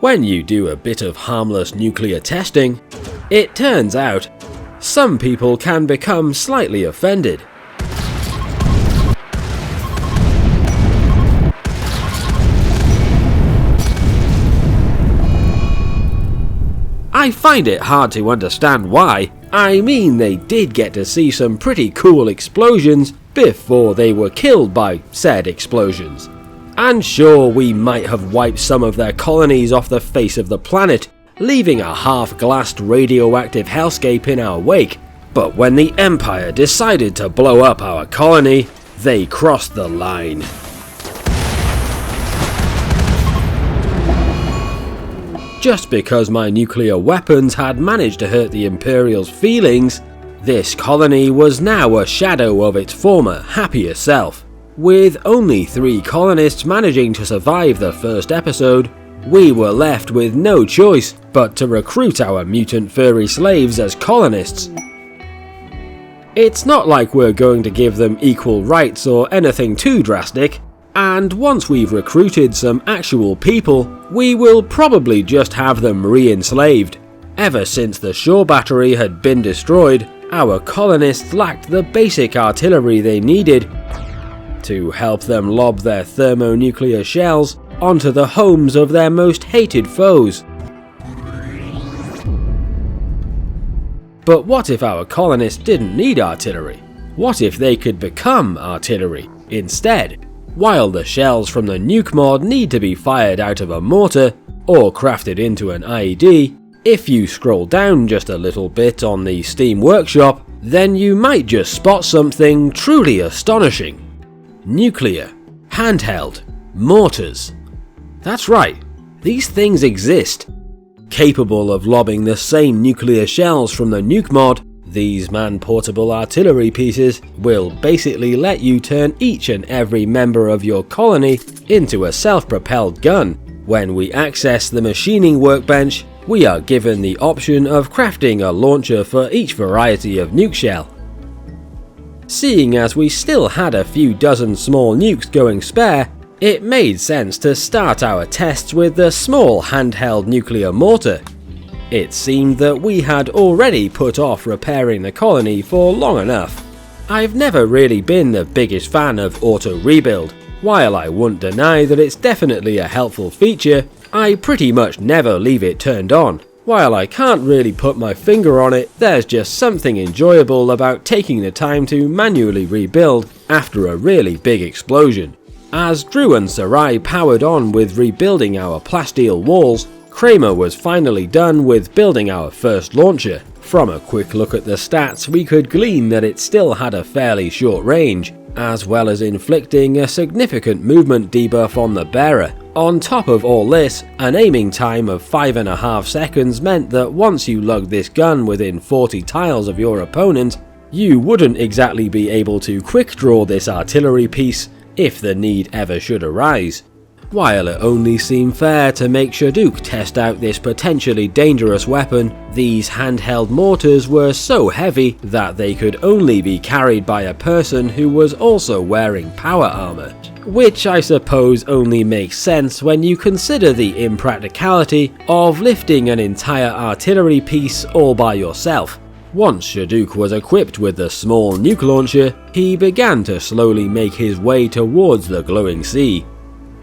When you do a bit of harmless nuclear testing, it turns out some people can become slightly offended. I find it hard to understand why. I mean, they did get to see some pretty cool explosions before they were killed by said explosions. And sure, we might have wiped some of their colonies off the face of the planet, leaving a half-glassed radioactive hellscape in our wake, but when the Empire decided to blow up our colony, they crossed the line. Just because my nuclear weapons had managed to hurt the Imperial's feelings, this colony was now a shadow of its former, happier self. With only 3 colonists managing to survive the first episode, we were left with no choice but to recruit our mutant furry slaves as colonists. It's not like we're going to give them equal rights or anything too drastic, and once we've recruited some actual people, we will probably just have them re-enslaved. Ever since the shore battery had been destroyed, our colonists lacked the basic artillery they needed to help them lob their thermonuclear shells onto the homes of their most hated foes. But what if our colonists didn't need artillery? What if they could become artillery instead? While the shells from the Nuke mod need to be fired out of a mortar or crafted into an IED, if you scroll down just a little bit on the Steam Workshop, then you might just spot something truly astonishing. Nuclear Handheld Mortars. That's right, these things exist. Capable of lobbing the same nuclear shells from the Nuke mod, these man-portable artillery pieces will basically let you turn each and every member of your colony into a self-propelled gun. When we access the machining workbench, we are given the option of crafting a launcher for each variety of nuke shell. Seeing as we still had a few dozen small nukes going spare, it made sense to start our tests with the small handheld nuclear mortar. It seemed that we had already put off repairing the colony for long enough. I've never really been the biggest fan of auto rebuild. While I won't deny that it's definitely a helpful feature, I pretty much never leave it turned on. While I can't really put my finger on it, there's just something enjoyable about taking the time to manually rebuild after a really big explosion. As Drew and Sarai powered on with rebuilding our plasteel walls, Kramer was finally done with building our first launcher. From a quick look at the stats, we could glean that it still had a fairly short range, as well as inflicting a significant movement debuff on the bearer. On top of all this, an aiming time of 5.5 seconds meant that once you lugged this gun within 40 tiles of your opponent, you wouldn't exactly be able to quick draw this artillery piece if the need ever should arise. While it only seemed fair to make Shaduk test out this potentially dangerous weapon, these handheld mortars were so heavy that they could only be carried by a person who was also wearing power armor. Which I suppose only makes sense when you consider the impracticality of lifting an entire artillery piece all by yourself. Once Shaduk was equipped with the small nuke launcher, he began to slowly make his way towards the glowing sea.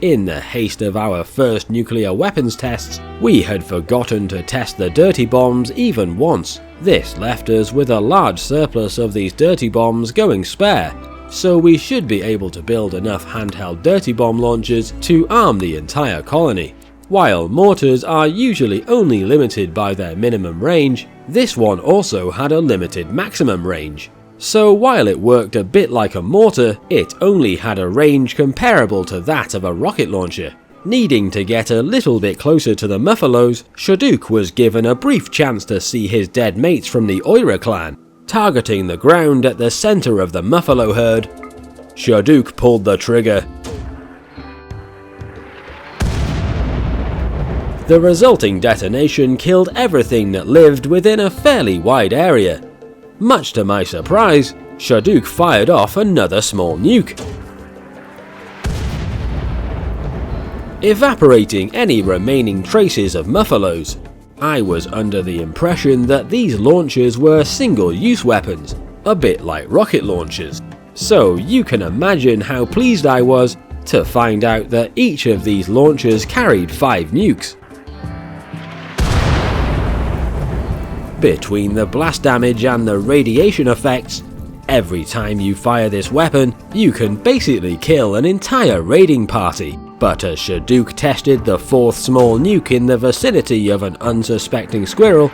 In the haste of our first nuclear weapons tests, we had forgotten to test the dirty bombs even once. This left us with a large surplus of these dirty bombs going spare, so we should be able to build enough handheld dirty bomb launchers to arm the entire colony. While mortars are usually only limited by their minimum range, this one also had a limited maximum range. So while it worked a bit like a mortar, it only had a range comparable to that of a rocket launcher. Needing to get a little bit closer to the Muffalos, Shaduk was given a brief chance to see his dead mates from the Oira clan. Targeting the ground at the center of the Muffalo herd, Shaduk pulled the trigger. The resulting detonation killed everything that lived within a fairly wide area. Much to my surprise, Shaduk fired off another small nuke. evaporating any remaining traces of muffalos. I was under the impression that these launchers were single-use weapons, a bit like rocket launchers. So you can imagine how pleased I was to find out that each of these launchers carried 5 nukes. Between the blast damage and the radiation effects, every time you fire this weapon, you can basically kill an entire raiding party. But as Shaduk tested the 4th small nuke in the vicinity of an unsuspecting squirrel,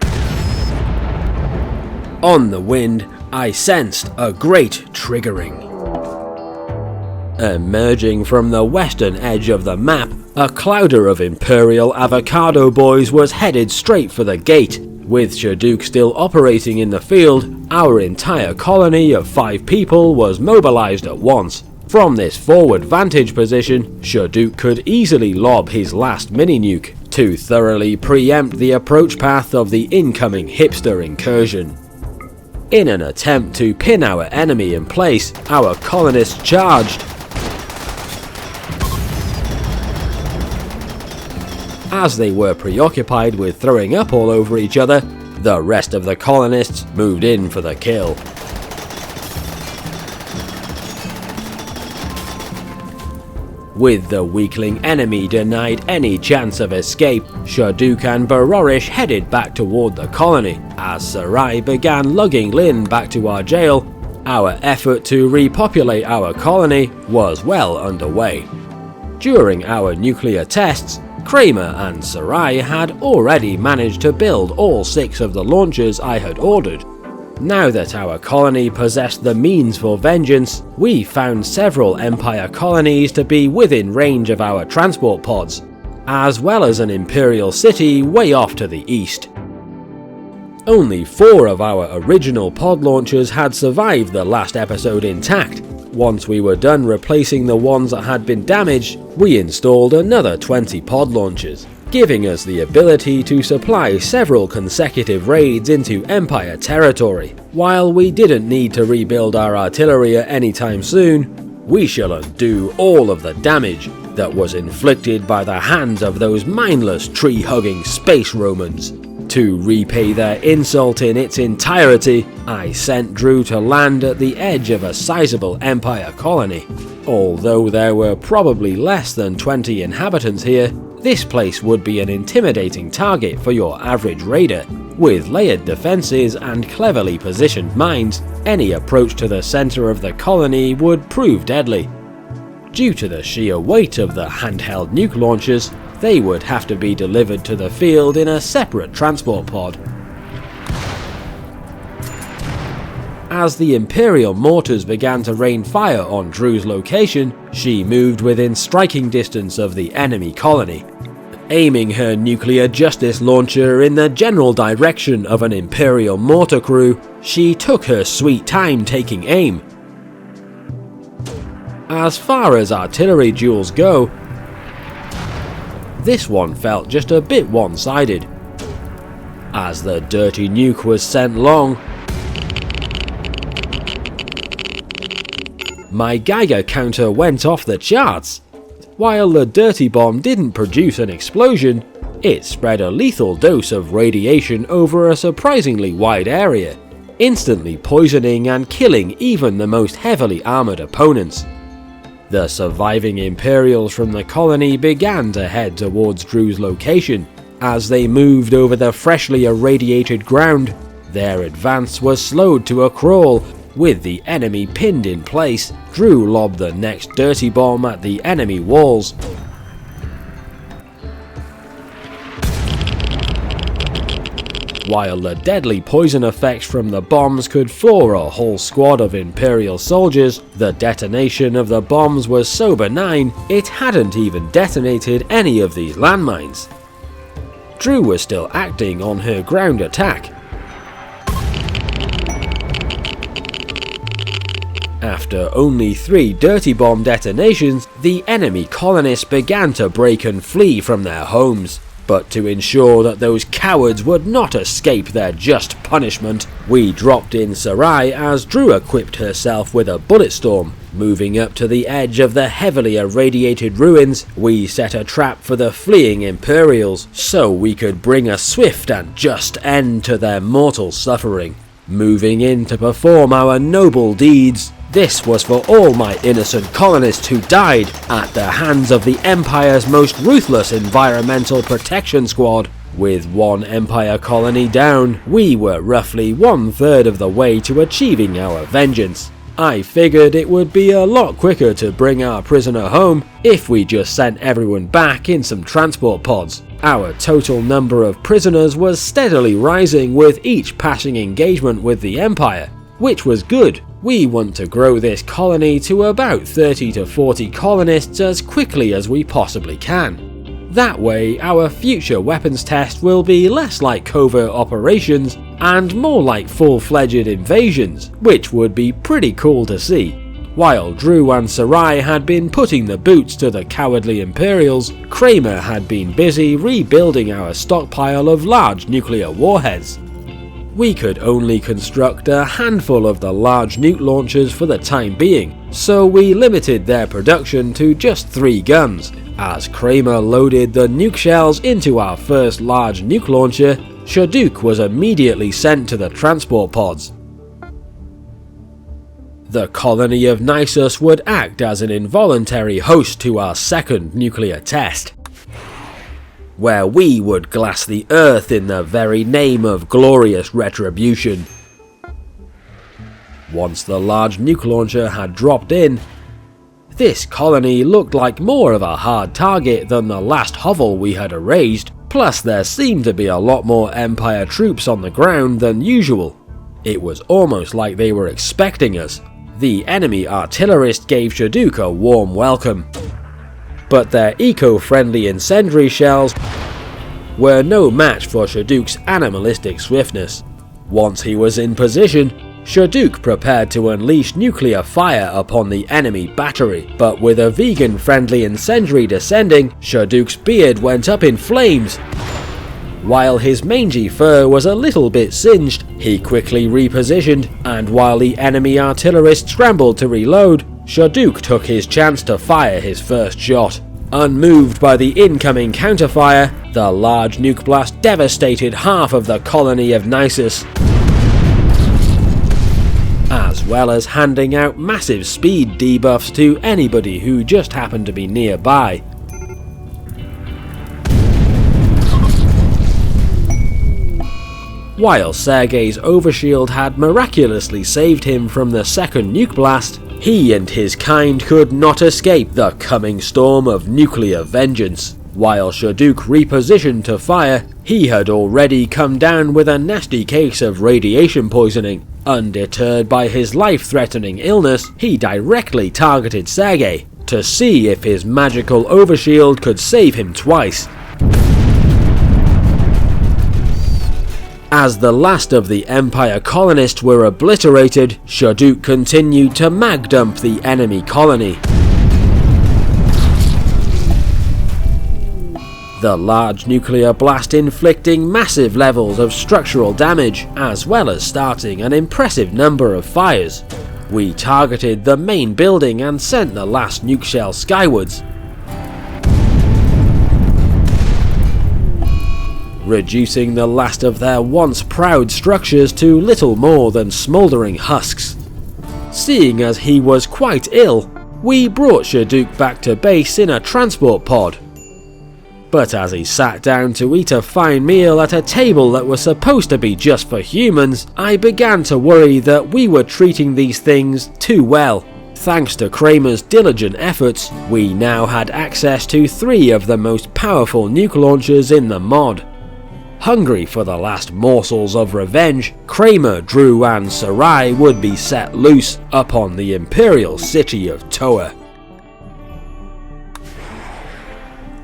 on the wind, I sensed a great triggering. Emerging from the western edge of the map, a clouder of Imperial avocado boys was headed straight for the gate. With Shaduk still operating in the field, our entire colony of 5 people was mobilized at once. From this forward vantage position, Shaduk could easily lob his last mini-nuke to thoroughly preempt the approach path of the incoming hipster incursion. In an attempt to pin our enemy in place, our colonists charged. As they were preoccupied with throwing up all over each other, the rest of the colonists moved in for the kill. With the weakling enemy denied any chance of escape, Shaduk and Barorish headed back toward the colony. As Sarai began lugging Lin back to our jail, our effort to repopulate our colony was well underway. During our nuclear tests, Kramer and Sarai had already managed to build all 6 of the launchers I had ordered. Now that our colony possessed the means for vengeance, we found several Empire colonies to be within range of our transport pods, as well as an Imperial city way off to the east. Only 4 of our original pod launchers had survived the last episode intact. Once we were done replacing the ones that had been damaged, we installed another 20 pod launchers, giving us the ability to supply several consecutive raids into Empire territory. While we didn't need to rebuild our artillery anytime soon, we shall undo all of the damage that was inflicted by the hands of those mindless tree-hugging space Romans. To repay their insult in its entirety, I sent Drew to land at the edge of a sizable Empire colony. Although there were probably less than 20 inhabitants here, this place would be an intimidating target for your average raider. With layered defenses and cleverly positioned mines, any approach to the center of the colony would prove deadly. Due to the sheer weight of the handheld nuke launchers, they would have to be delivered to the field in a separate transport pod. As the Imperial mortars began to rain fire on Drew's location, she moved within striking distance of the enemy colony. Aiming her nuclear justice launcher in the general direction of an Imperial mortar crew, she took her sweet time taking aim. As far as artillery duels go, this one felt just a bit one-sided. As the dirty nuke was sent long, my Geiger counter went off the charts. While the dirty bomb didn't produce an explosion, it spread a lethal dose of radiation over a surprisingly wide area, instantly poisoning and killing even the most heavily armored opponents. The surviving Imperials from the colony began to head towards Drew's location. As they moved over the freshly irradiated ground, their advance was slowed to a crawl. With the enemy pinned in place, Drew lobbed the next dirty bomb at the enemy walls. While the deadly poison effects from the bombs could floor a whole squad of Imperial soldiers, the detonation of the bombs was so benign it hadn't even detonated any of these landmines. Drew was still acting on her ground attack. After only 3 dirty bomb detonations, the enemy colonists began to break and flee from their homes. But to ensure that those cowards would not escape their just punishment, we dropped in Sarai as Drew equipped herself with a bulletstorm. Moving up to the edge of the heavily irradiated ruins, we set a trap for the fleeing Imperials, so we could bring a swift and just end to their mortal suffering. Moving in to perform our noble deeds, this was for all my innocent colonists who died at the hands of the Empire's most ruthless environmental protection squad. With one Empire colony down, we were roughly 1/3 of the way to achieving our vengeance. I figured it would be a lot quicker to bring our prisoner home if we just sent everyone back in some transport pods. Our total number of prisoners was steadily rising with each passing engagement with the Empire, which was good. We want to grow this colony to about 30 to 40 colonists as quickly as we possibly can. That way, our future weapons test will be less like covert operations and more like full-fledged invasions, which would be pretty cool to see. While Drew and Sarai had been putting the boots to the cowardly Imperials, Kramer had been busy rebuilding our stockpile of large nuclear warheads. We could only construct a handful of the large nuke launchers for the time being, so we limited their production to just 3 guns. As Kramer loaded the nuke shells into our first large nuke launcher, Shaduk was immediately sent to the transport pods. The colony of Nisus would act as an involuntary host to our second nuclear test, where we would glass the Earth in the very name of glorious retribution. Once the large nuke launcher had dropped in, this colony looked like more of a hard target than the last hovel we had erased, plus there seemed to be a lot more Empire troops on the ground than usual. It was almost like they were expecting us. The enemy artillerist gave Shaduk a warm welcome, but their eco-friendly incendiary shells were no match for Shaduk's animalistic swiftness. Once he was in position, Shaduk prepared to unleash nuclear fire upon the enemy battery, but with a vegan-friendly incendiary descending, Shaduk's beard went up in flames. While his mangy fur was a little bit singed, he quickly repositioned, and while the enemy artillerist scrambled to reload, Shaduk took his chance to fire his first shot. Unmoved by the incoming counterfire, the large nuke blast devastated half of the colony of Nisus, as well as handing out massive speed debuffs to anybody who just happened to be nearby. While Sergei's overshield had miraculously saved him from the second nuke blast, he and his kind could not escape the coming storm of nuclear vengeance. While Shaduk repositioned to fire, he had already come down with a nasty case of radiation poisoning. Undeterred by his life-threatening illness, he directly targeted Sergei to see if his magical overshield could save him twice. As the last of the Empire colonists were obliterated, Shaduk continued to mag-dump the enemy colony. The large nuclear blast inflicting massive levels of structural damage, as well as starting an impressive number of fires. We targeted the main building and sent the last nuke shell skywards, reducing the last of their once proud structures to little more than smouldering husks. Seeing as he was quite ill, we brought Shaduk back to base in a transport pod. But as he sat down to eat a fine meal at a table that was supposed to be just for humans, I began to worry that we were treating these things too well. Thanks to Kramer's diligent efforts, we now had access to 3 of the most powerful nuke launchers in the mod. Hungry for the last morsels of revenge, Kramer, Drew and Sarai would be set loose upon the imperial city of Toa.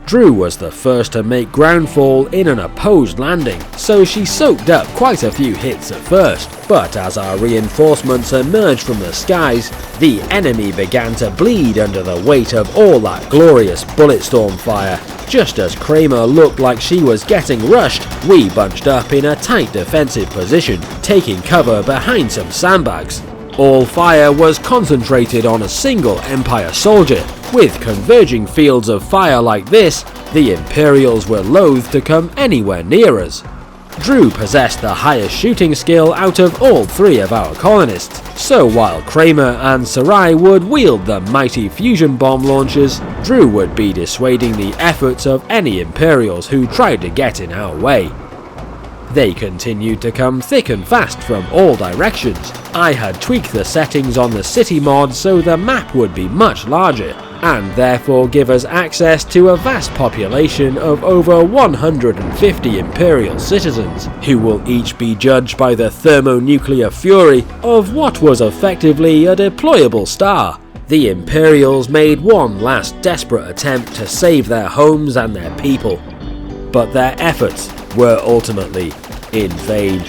Drew was the first to make groundfall in an opposed landing, so she soaked up quite a few hits at first, but as our reinforcements emerged from the skies, the enemy began to bleed under the weight of all that glorious bulletstorm fire. Just as Kramer looked like she was getting rushed, we bunched up in a tight defensive position, taking cover behind some sandbags. All fire was concentrated on a single Empire soldier. With converging fields of fire like this, the Imperials were loath to come anywhere near us. Drew possessed the highest shooting skill out of all three of our colonists, so while Kramer and Sarai would wield the mighty fusion bomb launchers, Drew would be dissuading the efforts of any Imperials who tried to get in our way. They continued to come thick and fast from all directions. I had tweaked the settings on the city mod so the map would be much larger, and therefore give us access to a vast population of over 150 Imperial citizens, who will each be judged by the thermonuclear fury of what was effectively a deployable star. The Imperials made one last desperate attempt to save their homes and their people, but their efforts were ultimately in vain.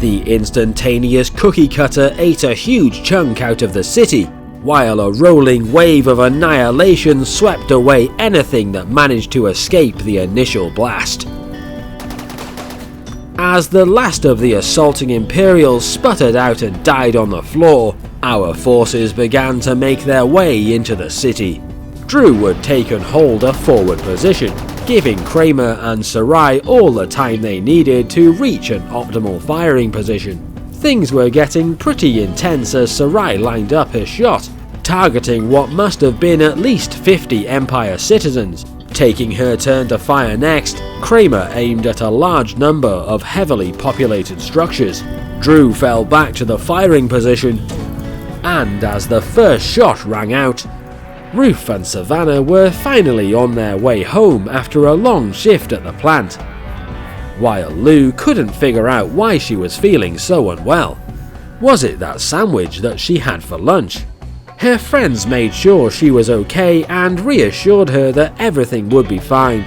The instantaneous cookie cutter ate a huge chunk out of the city, while a rolling wave of annihilation swept away anything that managed to escape the initial blast. As the last of the assaulting Imperials sputtered out and died on the floor, our forces began to make their way into the city. Drew had taken hold a forward position, giving Kramer and Sarai all the time they needed to reach an optimal firing position. Things were getting pretty intense as Sarai lined up her shot, targeting what must have been at least 50 Empire citizens. Taking her turn to fire next, Kramer aimed at a large number of heavily populated structures. Drew fell back to the firing position, and as the first shot rang out, Ruth and Savannah were finally on their way home after a long shift at the plant, while Lou couldn't figure out why she was feeling so unwell. Was it that sandwich that she had for lunch? Her friends made sure she was okay and reassured her that everything would be fine.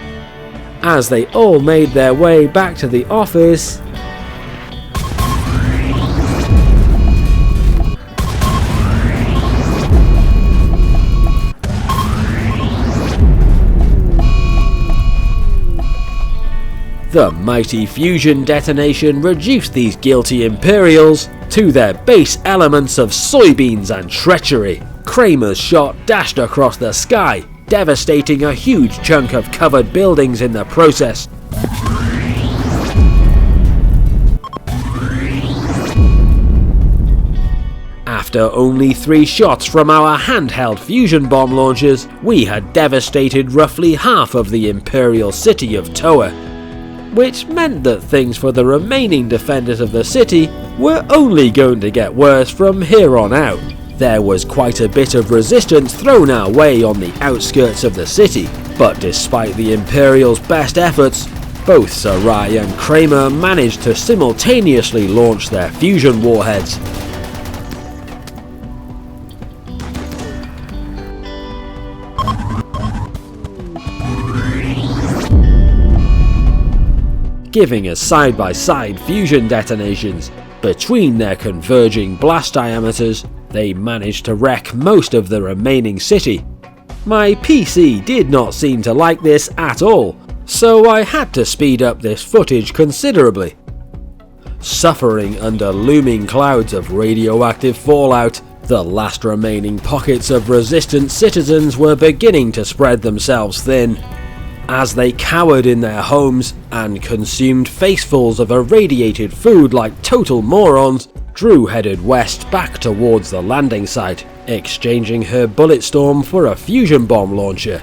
As they all made their way back to the office, the mighty fusion detonation reduced these guilty Imperials to their base elements of soybeans and treachery. Kramer's shot dashed across the sky, devastating a huge chunk of covered buildings in the process. After only 3 shots from our handheld fusion bomb launchers, we had devastated roughly half of the Imperial city of Toa, which meant that things for the remaining defenders of the city were only going to get worse from here on out. There was quite a bit of resistance thrown our way on the outskirts of the city, but despite the Imperials' best efforts, both Sarai and Kramer managed to simultaneously launch their fusion warheads. Giving us side-by-side fusion detonations. Between their converging blast diameters, they managed to wreck most of the remaining city. My PC did not seem to like this at all, so I had to speed up this footage considerably. Suffering under looming clouds of radioactive fallout, the last remaining pockets of resistant citizens were beginning to spread themselves thin. As they cowered in their homes and consumed facefuls of irradiated food like total morons, Drew headed west back towards the landing site, exchanging her bulletstorm for a fusion bomb launcher.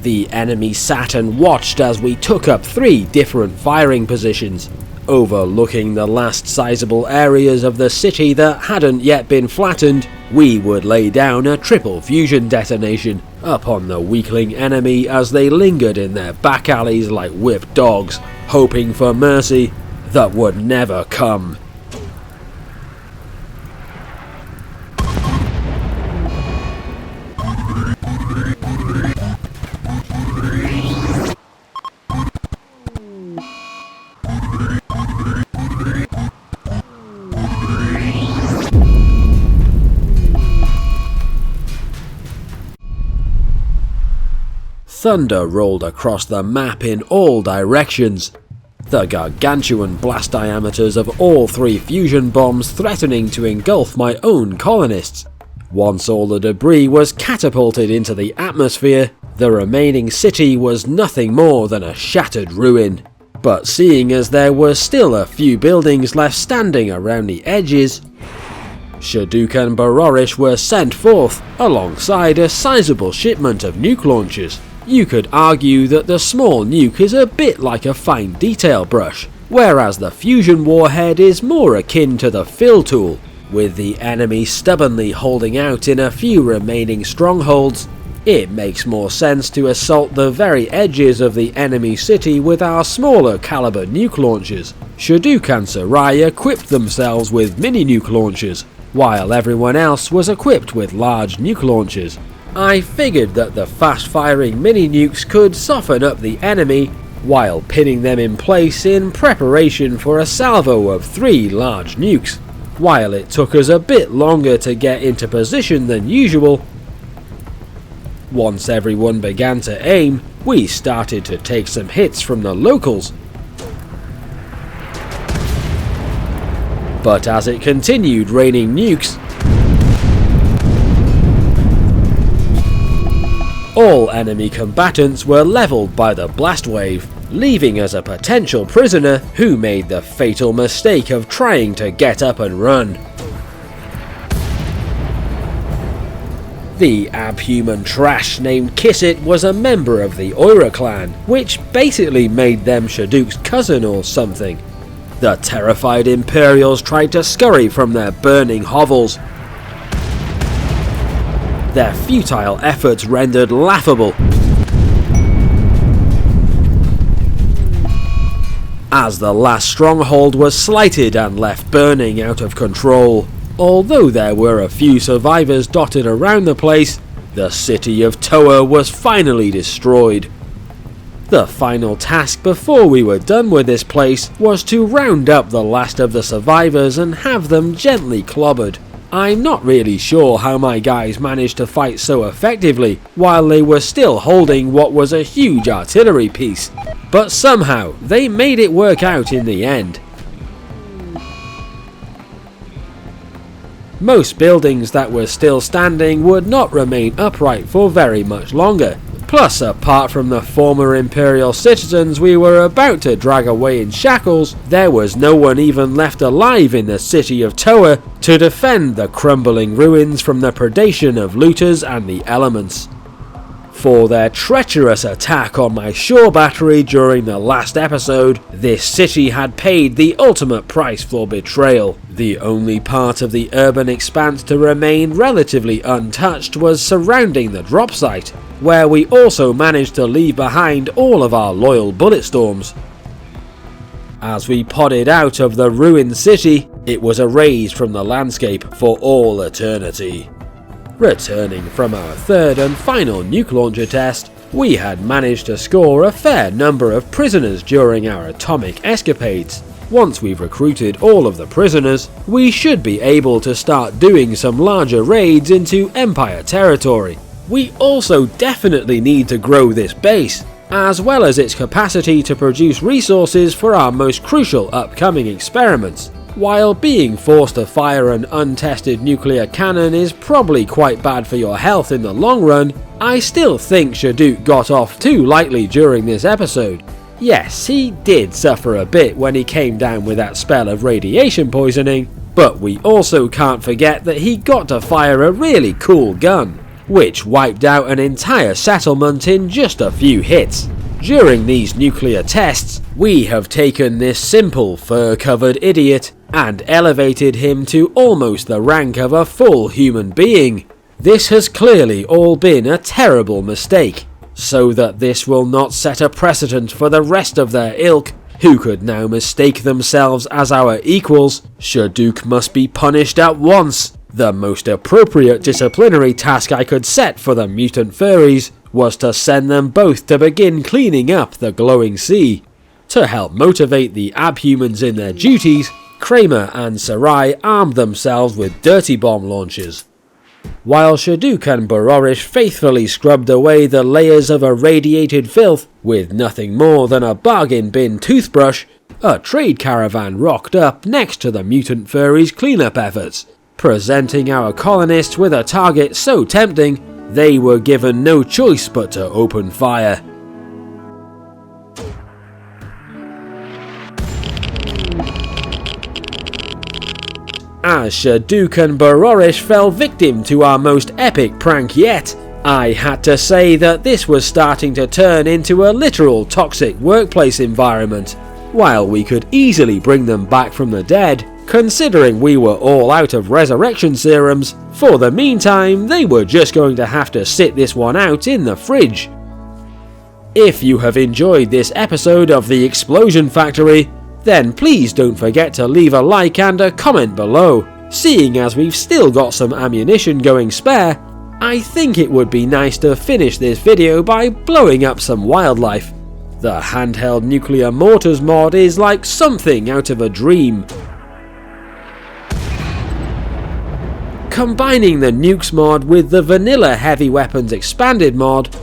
The enemy sat and watched as we took up 3 different firing positions, overlooking the last sizable areas of the city that hadn't yet been flattened. We would lay down a triple fusion detonation upon the weakling enemy as they lingered in their back alleys like whipped dogs, hoping for mercy that would never come. thunder rolled across the map in all directions, the gargantuan blast diameters of all 3 fusion bombs threatening to engulf my own colonists. Once all the debris was catapulted into the atmosphere, the remaining city was nothing more than a shattered ruin. But seeing as there were still a few buildings left standing around the edges, Shaduk and Barorish were sent forth alongside a sizable shipment of nuke launchers. You could argue that the small nuke is a bit like a fine detail brush, whereas the fusion warhead is more akin to the fill tool. With the enemy stubbornly holding out in a few remaining strongholds, it makes more sense to assault the very edges of the enemy city with our smaller caliber nuke launchers. Shaduk and Sarai equipped themselves with mini nuke launchers, while everyone else was equipped with large nuke launchers. I figured that the fast-firing mini-nukes could soften up the enemy while pinning them in place in preparation for a salvo of 3 large nukes. While it took us a bit longer to get into position than usual, once everyone began to aim, we started to take some hits from the locals. But as it continued raining nukes, all enemy combatants were leveled by the blast wave, leaving us a potential prisoner who made the fatal mistake of trying to get up and run. The abhuman trash named Kissit was a member of the Oira clan, which basically made them Shaduk's cousin or something. The terrified Imperials tried to scurry from their burning hovels, their futile efforts rendered laughable as the last stronghold was slighted and left burning out of control. Although there were a few survivors dotted around the place, the city of Toa was finally destroyed. The final task before we were done with this place was to round up the last of the survivors and have them gently clobbered. I'm not really sure how my guys managed to fight so effectively while they were still holding what was a huge artillery piece, but somehow they made it work out in the end. Most buildings that were still standing would not remain upright for very much longer. Plus, apart from the former Imperial citizens we were about to drag away in shackles, there was no one even left alive in the city of Toa to defend the crumbling ruins from the predation of looters and the elements. For their treacherous attack on my shore battery during the last episode, this city had paid the ultimate price for betrayal. The only part of the urban expanse to remain relatively untouched was surrounding the drop site, where we also managed to leave behind all of our loyal bulletstorms. As we podded out of the ruined city, it was erased from the landscape for all eternity. Returning from our third and final nuke launcher test, we had managed to score a fair number of prisoners during our atomic escapades. Once we've recruited all of the prisoners, we should be able to start doing some larger raids into Empire territory. We also definitely need to grow this base, as well as its capacity to produce resources for our most crucial upcoming experiments. While being forced to fire an untested nuclear cannon is probably quite bad for your health in the long run, I still think Shaduk got off too lightly during this episode. Yes, he did suffer a bit when he came down with that spell of radiation poisoning, but we also can't forget that he got to fire a really cool gun, which wiped out an entire settlement in just a few hits. During these nuclear tests, we have taken this simple fur-covered idiot and elevated him to almost the rank of a full human being. This has clearly all been a terrible mistake, so that this will not set a precedent for the rest of their ilk, who could now mistake themselves as our equals. Shaduk must be punished at once. The most appropriate disciplinary task I could set for the mutant furries was to send them both to begin cleaning up the glowing sea. To help motivate the abhumans in their duties, Kramer and Sarai armed themselves with dirty bomb launchers. While Shaduk and Bororish faithfully scrubbed away the layers of irradiated filth with nothing more than a bargain bin toothbrush, a trade caravan rocked up next to the mutant furries' cleanup efforts, presenting our colonists with a target so tempting they were given no choice but to open fire. As Shaduk and Bororish fell victim to our most epic prank yet, I had to say that this was starting to turn into a literal toxic workplace environment. While we could easily bring them back from the dead, considering we were all out of resurrection serums, for the meantime they were just going to have to sit this one out in the fridge. If you have enjoyed this episode of The Explosion Factory, then please don't forget to leave a like and a comment below. Seeing as we've still got some ammunition going spare, I think it would be nice to finish this video by blowing up some wildlife. The Handheld Nuclear Mortars mod is like something out of a dream. Combining the Nukes mod with the vanilla Heavy Weapons Expanded mod,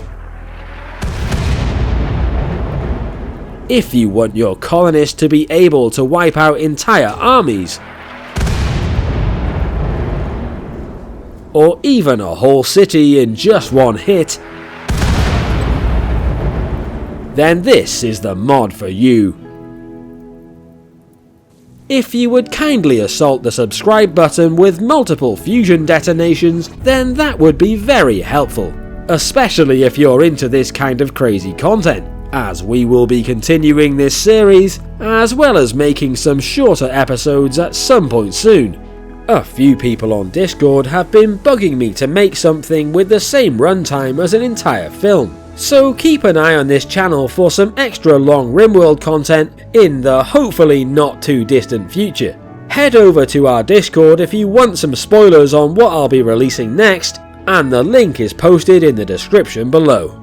if you want your colonists to be able to wipe out entire armies, or even a whole city in just one hit, then this is the mod for you. If you would kindly assault the subscribe button with multiple fusion detonations, then that would be very helpful, especially if you're into this kind of crazy content, as we will be continuing this series, as well as making some shorter episodes at some point soon. A few people on Discord have been bugging me to make something with the same runtime as an entire film, so keep an eye on this channel for some extra long Rimworld content in the hopefully not too distant future. Head over to our Discord if you want some spoilers on what I'll be releasing next, and the link is posted in the description below.